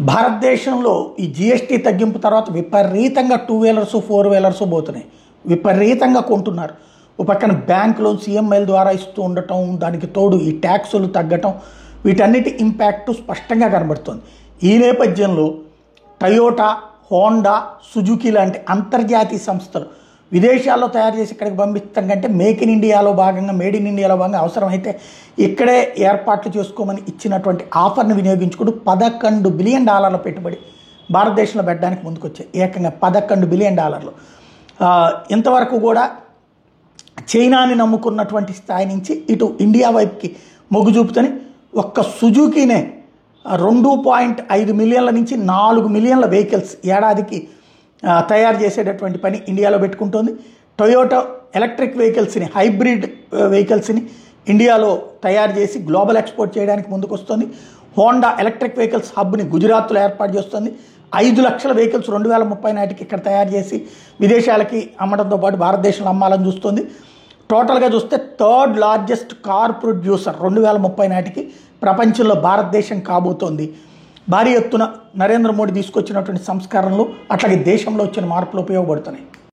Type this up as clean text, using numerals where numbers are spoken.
భారతదేశంలో ఈ జీఎస్టీ తగ్గింపు తర్వాత విపరీతంగా టూ వీలర్స్ ఫోర్ వీలర్స్ పోతున్నాయి. విపరీతంగా కొంటున్నారు. ఒక పక్కన బ్యాంకులో సీఎంఐల ద్వారా ఇస్తూ ఉండటం, దానికి తోడు ఈ ట్యాక్సులు తగ్గటం, వీటన్నిటి ఇంపాక్ట్ స్పష్టంగా కనబడుతుంది. ఈ నేపథ్యంలో టయోటా, హోండా, సుజుకి లాంటి అంతర్జాతీయ సంస్థలు విదేశాల్లో తయారు చేసి ఇక్కడికి పంపిస్తాం కంటే మేక్ ఇన్ ఇండియాలో భాగంగా, మేడ్ ఇన్ ఇండియాలో భాగంగా అవసరమైతే ఇక్కడే ఏర్పాట్లు చేసుకోమని ఇచ్చినటువంటి ఆఫర్ని వినియోగించుకుంటూ $11 బిలియన్ పెట్టుబడి భారతదేశంలో పెట్టడానికి ముందుకొచ్చాయి. ఏకంగా $11 బిలియన్. ఇంతవరకు కూడా చైనాని నమ్ముకున్నటువంటి స్థాయి నుంచి ఇటు ఇండియా వైపుకి మొగ్గు చూపుతని ఒక్క సుజుకీనే 2.5 మిలియన్ల నుంచి 4 మిలియన్ల వెహికల్స్ ఏడాదికి తయారు చేసేటటువంటి పని ఇండియాలో పెట్టుకుంటుంది. టొయోటా ఎలక్ట్రిక్ వెహికల్స్ని, హైబ్రిడ్ వెహికల్స్ని ఇండియాలో తయారు చేసి గ్లోబల్ ఎక్స్పోర్ట్ చేయడానికి ముందుకు వస్తుంది. హోండా ఎలక్ట్రిక్ వెహికల్స్ హబ్ని గుజరాత్లో ఏర్పాటు చేస్తుంది. 5 లక్షల వెహికల్స్ 2030 నాటికి ఇక్కడ తయారు చేసి విదేశాలకి అమ్మడంతో పాటు భారతదేశంలో అమ్మాలని చూస్తుంది. టోటల్గా చూస్తే 3rd లార్జెస్ట్ కార్ ప్రొడ్యూసర్ 2030 నాటికి ప్రపంచంలో భారతదేశం కాబోతోంది. భారీ ఎత్తున నరేంద్ర మోడీ తీసుకొచ్చినటువంటి సంస్కరణలు, అట్లాగే దేశంలో వచ్చిన మార్పులు ఉపయోగపడుతున్నాయి.